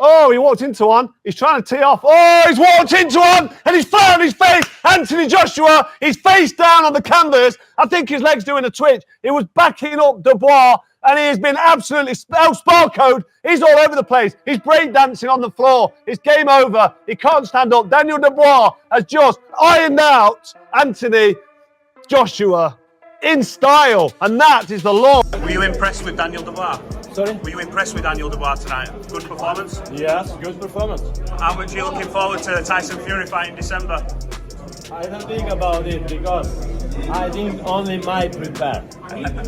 Oh, he walked into one. He's trying to tee off. Oh, he's walked into one and he's flat on his face. Anthony Joshua, he's face down on the canvas. I think his leg's doing a twitch. He was backing up Dubois and he has been absolutely spell code. He's all over the place. He's breakdancing on the floor. It's game over. He can't stand up. Daniel Dubois has just ironed out Anthony Joshua in style, and that is the law. Were you impressed with Daniel Dubois? Sorry? Were you impressed with Daniel Dubois tonight? Good performance? Yes, good performance. How much are you looking forward to the Tyson Fury fight in December? I don't think about it because I think only my prepare.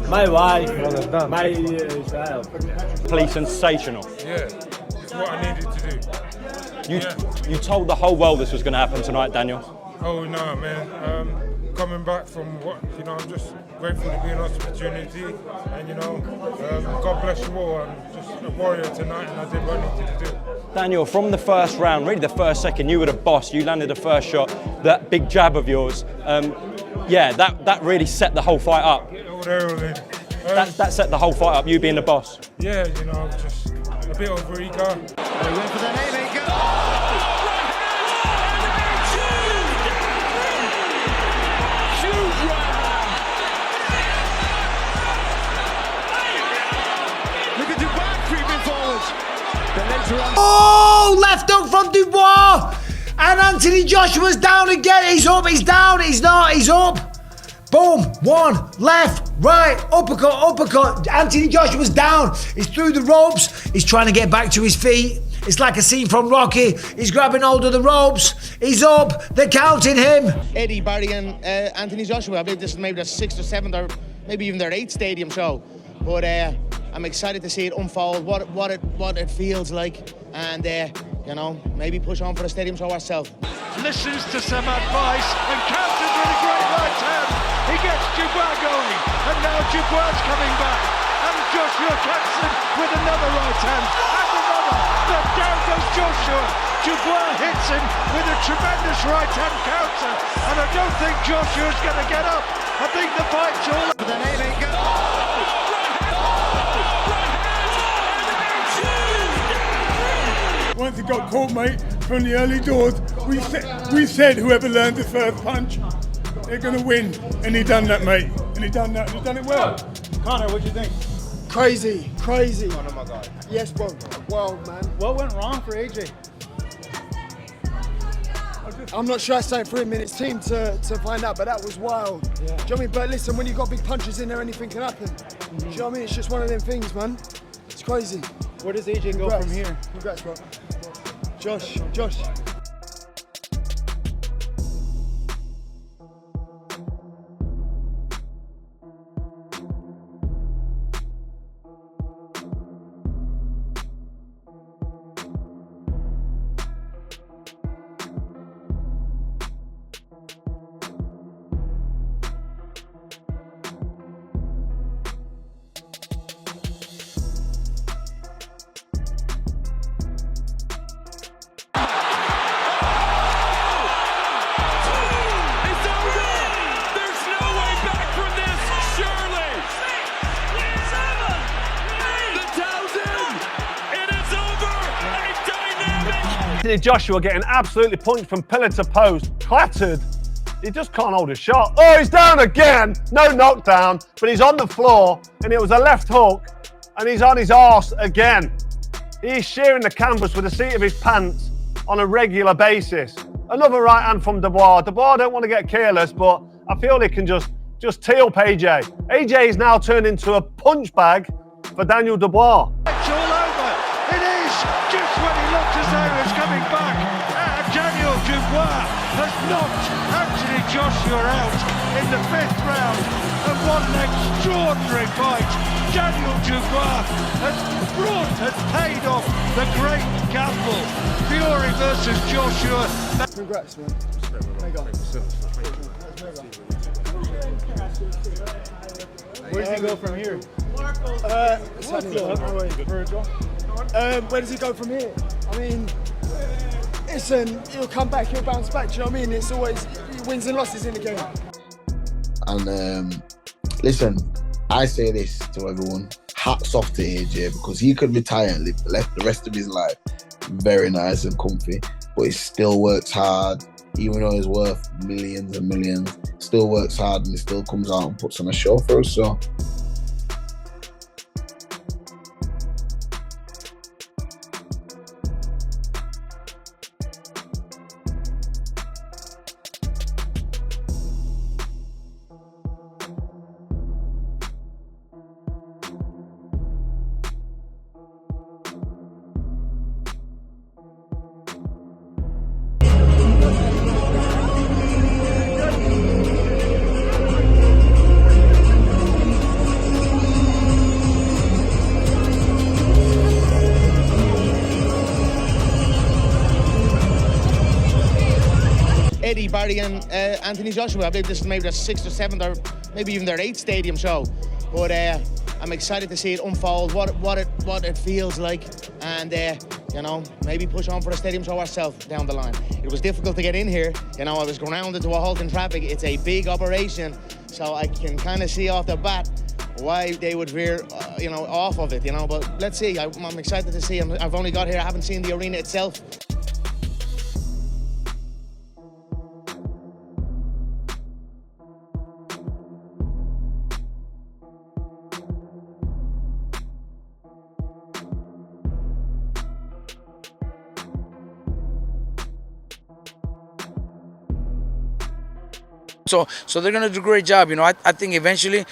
My wife, my child. Play sensational. Yeah, it's what I needed to do. You told the whole world this was going to happen tonight, Daniel. Oh no, man. Coming back from what, I'm just grateful to be in this opportunity, and God bless you all. I'm just a warrior tonight, and I did what I needed to do. Daniel, from the first round, really the first second, you were the boss. You landed the first shot, that big jab of yours. That really set the whole fight up. That set the whole fight up, you being the boss. Yeah, just a bit over ego. They went for the haymaker. Look at Dubois creeping forward. The legs are on. Oh, left hook from Dubois. And Anthony Joshua's down again. He's up, he's down, he's not, he's up. Boom, one, left, right, uppercut. Anthony Joshua's down. He's through the ropes. He's trying to get back to his feet. It's like a scene from Rocky. He's grabbing hold of the ropes. He's up. They're counting him. Eddie, Barry and Anthony Joshua. I believe this is maybe their 6th or 7th or maybe even their 8th stadium show. But I'm excited to see it unfold, what it feels like, and maybe push on for the stadium show ourselves. Listens to some advice and counters with a great right hand. He gets Dubois going, and now Dubois coming back, and Joshua Jackson with another right hand, and another. But down goes Joshua. Dubois hits him with a tremendous right hand counter, and I don't think Joshua's going to get up. I think the fight's all. The haymaker. Once it got caught, mate, from the early doors, we said whoever learned the first punch, they're going to win. And he done that, mate. And he done that. He done it well. Connor, what do you think? Crazy. Connor, my guy. Yes, bro. World, man. What went wrong for AJ? I'm not sure I sang for him in his team to find out, but that was wild. Yeah. Do you know what I mean? But listen, when you got big punches in there, anything can happen. Do you know what I mean? It's just one of them things, man. It's crazy. Where does AJ go from here? Congrats, bro. Josh. Anthony Joshua getting absolutely punched from pillar to post, clattered. He just can't hold a shot. Oh, he's down again. No knockdown, but he's on the floor, and it was a left hook, and he's on his arse again. He's shearing the canvas with the seat of his pants on a regular basis. Another right hand from Dubois. Dubois don't want to get careless, but I feel he can just tee up AJ. AJ is now turned into a punch bag for Daniel Dubois. It's all over. It is just when he looked as though he was coming back. Daniel Dubois has knocked Anthony Joshua out in the 5th round. And what an extraordinary fight. Daniel Dubois has paid off the great gamble. Fury versus Joshua. Congrats, man. Where does he go from here? Where does he go from here? I mean, listen, he'll come back, he'll bounce back. Do you know what I mean? It's always wins and losses in the game. And listen, I say this to everyone: hats off to AJ, because he could retire and live the rest of his life very nice and comfy, but he still works hard. Even though he's worth millions and millions, still works hard and he still comes out and puts on a show for us. So Eddie, Barry and Anthony Joshua. I believe this is maybe their 6th or 7th or maybe even their 8th stadium show. But I'm excited to see it unfold, what it feels like, and you know, maybe push on for a stadium show ourselves down the line. It was difficult to get in here. You know, I was grounded to a halt in traffic. It's a big operation, so I can kind of see off the bat why they would veer, you know, off of it. You know, but let's see. I'm excited to see. I've only got here. I haven't seen the arena itself. So they're gonna do a great job. You know, I think eventually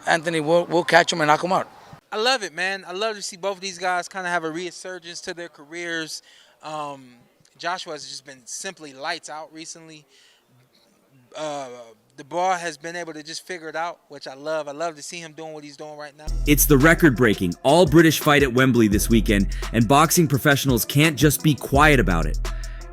Anthony will catch him and knock him out. I love it, man. I love to see both of these guys kind of have a resurgence to their careers. Joshua has just been simply lights out recently. Dubois has been able to just figure it out, which I love. I love to see him doing what he's doing right now. It's the record-breaking all-British fight at Wembley this weekend, and boxing professionals can't just be quiet about it.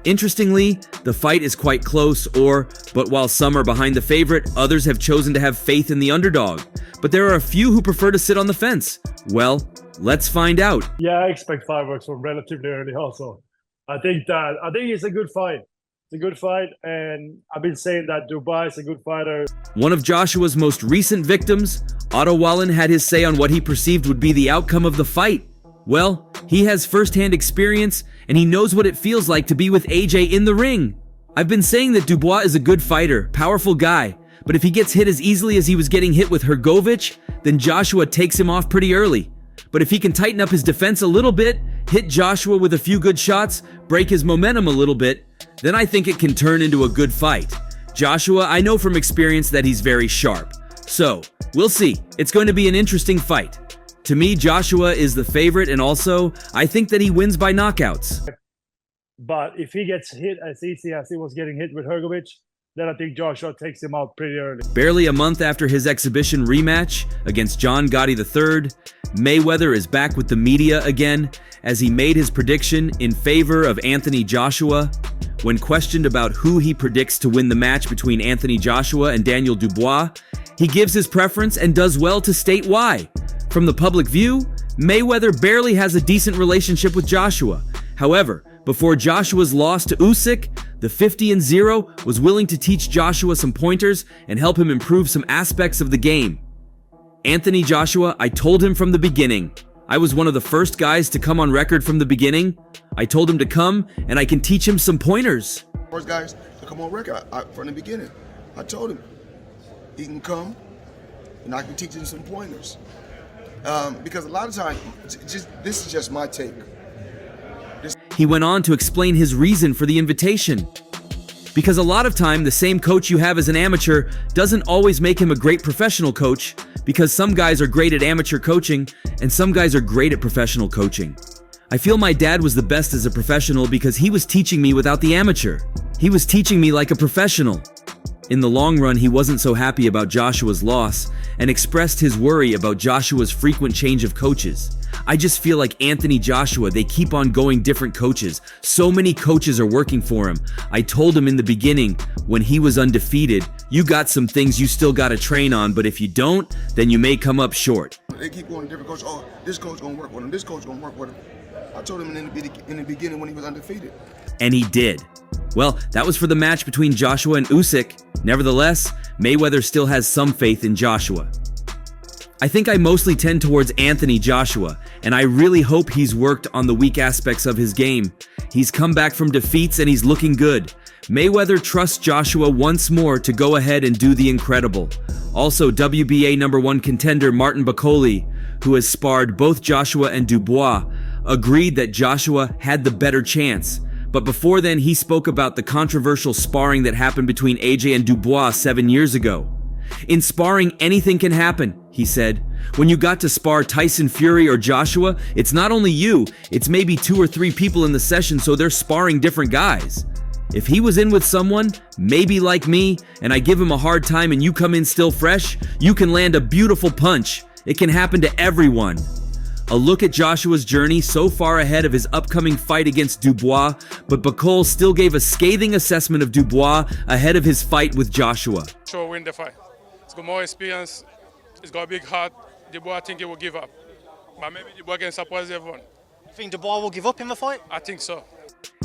Interestingly, the fight is quite close, but while some are behind the favorite, others have chosen to have faith in the underdog. But there are a few who prefer to sit on the fence. Well, let's find out. Yeah, I expect fireworks from relatively early also. I think it's a good fight. It's a good fight, and I've been saying that Dubois is a good fighter. One of Joshua's most recent victims, Otto Wallen, had his say on what he perceived would be the outcome of the fight. Well, he has first-hand experience, and he knows what it feels like to be with AJ in the ring. I've been saying that Dubois is a good fighter, powerful guy, but if he gets hit as easily as he was getting hit with Hrgovic, then Joshua takes him off pretty early. But if he can tighten up his defense a little bit, hit Joshua with a few good shots, break his momentum a little bit, then I think it can turn into a good fight. Joshua, I know from experience that he's very sharp. So, we'll see. It's going to be an interesting fight. To me, Joshua is the favorite, and also, I think that he wins by knockouts. But if he gets hit as easy as he was getting hit with Hrgovic, then I think Joshua takes him out pretty early. Barely a month after his exhibition rematch against John Gotti III, Mayweather is back with the media again as he made his prediction in favor of Anthony Joshua. When questioned about who he predicts to win the match between Anthony Joshua and Daniel Dubois, he gives his preference and does well to state why. From the public view, Mayweather barely has a decent relationship with Joshua. However, before Joshua's loss to Usyk, the 50-0 was willing to teach Joshua some pointers and help him improve some aspects of the game. Anthony Joshua, I told him from the beginning. I was one of the first guys to come on record from the beginning. I told him to come, and I can teach him some pointers. First guys to come on record from the beginning. I told him he can come, and I can teach him some pointers. Because a lot of times, this is just my take. He went on to explain his reason for the invitation. Because a lot of time, the same coach you have as an amateur doesn't always make him a great professional coach, because some guys are great at amateur coaching, and some guys are great at professional coaching. I feel my dad was the best as a professional because he was teaching me without the amateur. He was teaching me like a professional. In the long run, he wasn't so happy about Joshua's loss and expressed his worry about Joshua's frequent change of coaches. I just feel like Anthony Joshua, they keep on going different coaches. So many coaches are working for him. I told him in the beginning, when he was undefeated, you got some things you still got to train on, but if you don't, then you may come up short. They keep going to different coaches. Oh, this coach gonna work with him. This coach gonna work with him. I told him in the beginning when he was undefeated. And he did. Well, that was for the match between Joshua and Usyk. Nevertheless, Mayweather still has some faith in Joshua. I think I mostly tend towards Anthony Joshua, and I really hope he's worked on the weak aspects of his game. He's come back from defeats and he's looking good. Mayweather trusts Joshua once more to go ahead and do the incredible. Also, WBA #1 contender Martin Bakole, who has sparred both Joshua and Dubois, agreed that Joshua had the better chance. But before then, he spoke about the controversial sparring that happened between AJ and Dubois 7 years ago. In sparring, anything can happen, he said. When you got to spar Tyson Fury or Joshua, it's not only you, it's maybe 2 or 3 people in the session, so they're sparring different guys. If he was in with someone, maybe like me, and I give him a hard time and you come in still fresh, you can land a beautiful punch. It can happen to everyone. A look at Joshua's journey so far ahead of his upcoming fight against Dubois, but Bakole still gave a scathing assessment of Dubois ahead of his fight with Joshua. Sure, win the fight. He's got more experience. He's got a big heart. Dubois, I think he will give up. But maybe Dubois can surprise everyone. You think Dubois will give up in the fight? I think so.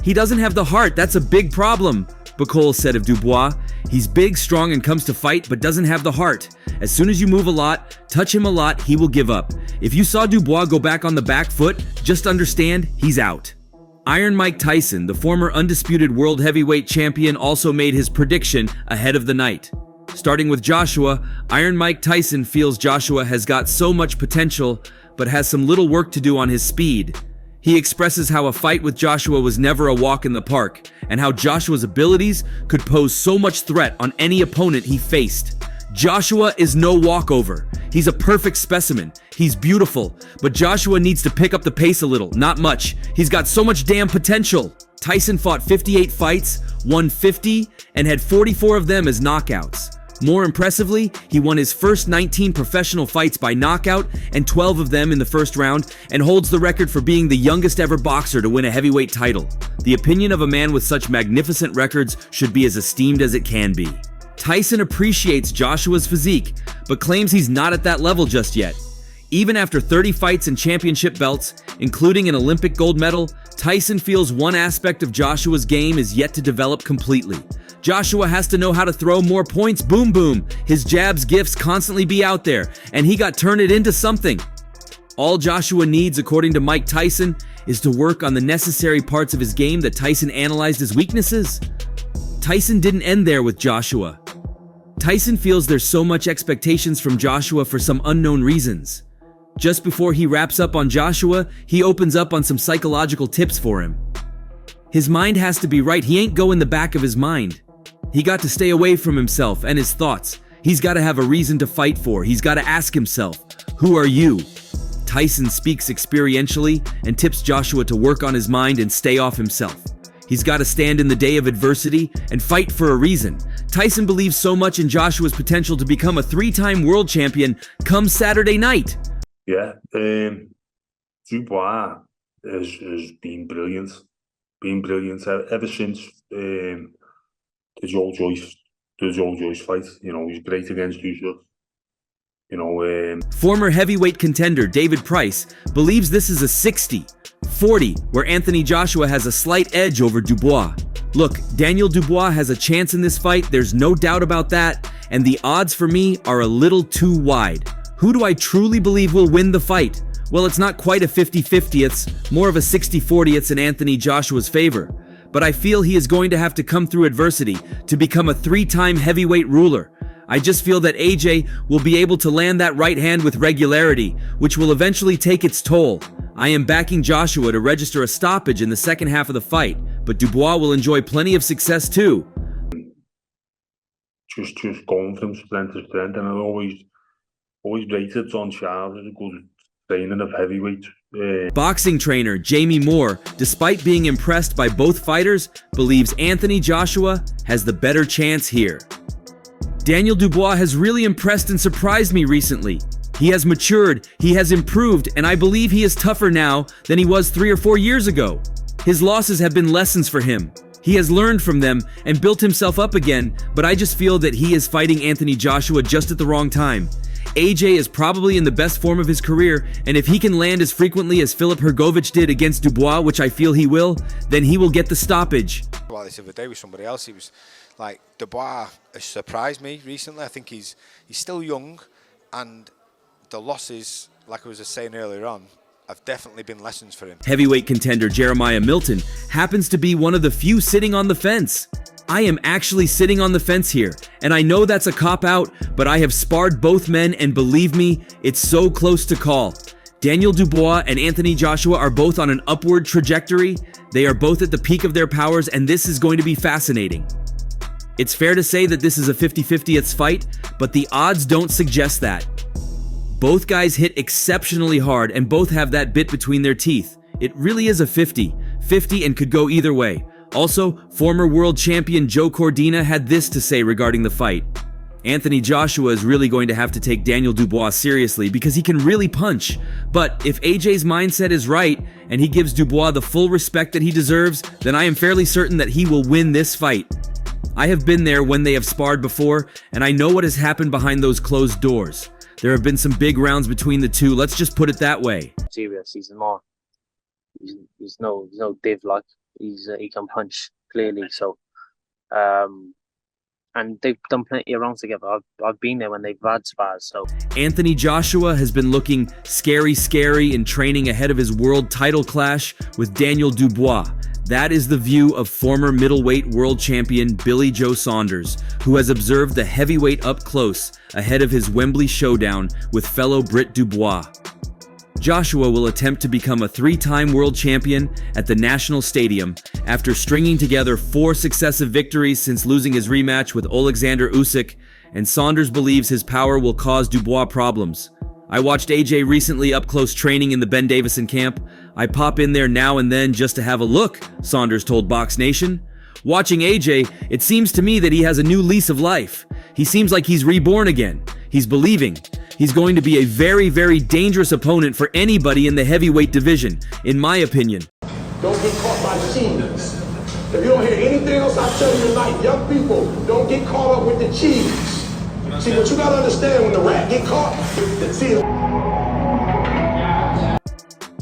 He doesn't have the heart, that's a big problem, Bakole said of Dubois. He's big, strong, and comes to fight, but doesn't have the heart. As soon as you move a lot, touch him a lot, he will give up. If you saw Dubois go back on the back foot, just understand he's out. Iron Mike Tyson, the former undisputed world heavyweight champion, also made his prediction ahead of the night. Starting with Joshua, Iron Mike Tyson feels Joshua has got so much potential, but has some little work to do on his speed. He expresses how a fight with Joshua was never a walk in the park, and how Joshua's abilities could pose so much threat on any opponent he faced. Joshua is no walkover. He's a perfect specimen. He's beautiful, but Joshua needs to pick up the pace a little, not much. He's got so much damn potential. Tyson fought 58 fights, won 50, and had 44 of them as knockouts. More impressively, he won his first 19 professional fights by knockout, and 12 of them in the first round, and holds the record for being the youngest ever boxer to win a heavyweight title. The opinion of a man with such magnificent records should be as esteemed as it can be. Tyson appreciates Joshua's physique, but claims he's not at that level just yet. Even after 30 fights and championship belts, including an Olympic gold medal, Tyson feels one aspect of Joshua's game is yet to develop completely. Joshua has to know how to throw more points, boom boom. His jab's gifts constantly be out there, and he got turned it into something. All Joshua needs, according to Mike Tyson, is to work on the necessary parts of his game that Tyson analyzed as weaknesses. Tyson didn't end there with Joshua. Tyson feels there's so much expectations from Joshua for some unknown reasons. Just before he wraps up on Joshua, he opens up on some psychological tips for him. His mind has to be right. He ain't go in the back of his mind. He got to stay away from himself and his thoughts. He's got to have a reason to fight for. He's got to ask himself, who are you? Tyson speaks experientially and tips Joshua to work on his mind and stay off himself. He's got to stand in the day of adversity and fight for a reason. Tyson believes so much in Joshua's potential to become a 3-time world champion come Saturday night. Yeah, Dubois has been brilliant. Ever since the Joe Joyce fight. You know, he's great against Joshua. Former heavyweight contender David Price believes this is a 60-40, where Anthony Joshua has a slight edge over Dubois. Look, Daniel Dubois has a chance in this fight, there's no doubt about that, and the odds for me are a little too wide. Who do I truly believe will win the fight? Well, it's not quite a 50-50, it's more of a 60-40 it's in Anthony Joshua's favor. But I feel he is going to have to come through adversity to become a 3-time heavyweight ruler. I just feel that AJ will be able to land that right hand with regularity, which will eventually take its toll. I am backing Joshua to register a stoppage in the second half of the fight, but Dubois will enjoy plenty of success too. Just going from strength to strength, and I always rated John Charles as a good trainer of heavyweight. Boxing trainer Jamie Moore, despite being impressed by both fighters, believes Anthony Joshua has the better chance here. Daniel Dubois has really impressed and surprised me recently. He has matured, he has improved, and I believe he is tougher now than he was 3 or 4 years ago. His losses have been lessons for him. He has learned from them and built himself up again, but I just feel that he is fighting Anthony Joshua just at the wrong time. AJ is probably in the best form of his career, and if he can land as frequently as Filip Hrgović did against Dubois, which I feel he will, then he will get the stoppage. Well, this other day with somebody else, he was like, Dubois has surprised me recently. I think he's still young, and the losses, like I was just saying earlier on, have definitely been lessons for him. Heavyweight contender Jeremiah Milton happens to be one of the few sitting on the fence. I am actually sitting on the fence here, and I know that's a cop-out, but I have sparred both men, and believe me, it's so close to call. Daniel Dubois and Anthony Joshua are both on an upward trajectory. They are both at the peak of their powers, and this is going to be fascinating. It's fair to say that this is a 50-50th fight, but the odds don't suggest that. Both guys hit exceptionally hard, and both have that bit between their teeth. It really is a 50-50 and could go either way. Also, former world champion Joe Cordina had this to say regarding the fight. Anthony Joshua is really going to have to take Daniel Dubois seriously because he can really punch. But if AJ's mindset is right and he gives Dubois the full respect that he deserves, then I am fairly certain that he will win this fight. I have been there when they have sparred before, and I know what has happened behind those closed doors. There have been some big rounds between the two, let's just put it that way. Serious, he's no div, like he can punch clearly, so and they've done plenty of rounds together. I've been there when they've had spars. So Anthony Joshua has been looking scary in training ahead of his world title clash with Daniel Dubois. That is the view of former middleweight world champion Billy Joe Saunders, who has observed the heavyweight up close ahead of his Wembley showdown with fellow Brit Dubois. Joshua will attempt to become a 3-time world champion at the National Stadium after stringing together 4 successive victories since losing his rematch with Alexander Usyk, and Saunders believes his power will cause Dubois problems. I watched AJ recently up close training in the Ben Davison camp. I pop in there now and then just to have a look, Saunders told Box Nation. Watching AJ, it seems to me that he has a new lease of life. He seems like he's reborn again. He's believing. He's going to be a very dangerous opponent for anybody in the heavyweight division, in my opinion. Don't get caught by cheese. If you don't hear anything else I tell you tonight, young people, don't get caught up with the cheese. See, what you gotta understand, when the rat get caught,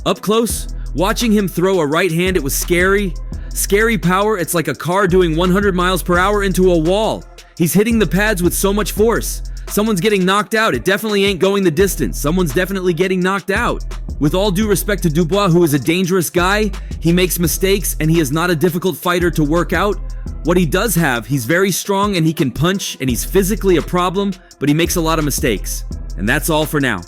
Up close, watching him throw a right hand, it was scary. Scary power, it's like a car doing 100 miles per hour into a wall. He's hitting the pads with so much force. Someone's getting knocked out. It definitely ain't going the distance. Someone's definitely getting knocked out. With all due respect to Dubois, who is a dangerous guy, he makes mistakes and he is not a difficult fighter to work out. What he does have, he's very strong and he can punch and he's physically a problem, but he makes a lot of mistakes. And that's all for now.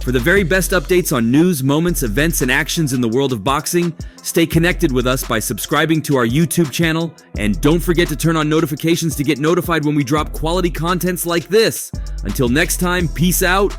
For the very best updates on news, moments, events, and actions in the world of boxing, stay connected with us by subscribing to our YouTube channel, and don't forget to turn on notifications to get notified when we drop quality contents like this. Until next time, peace out.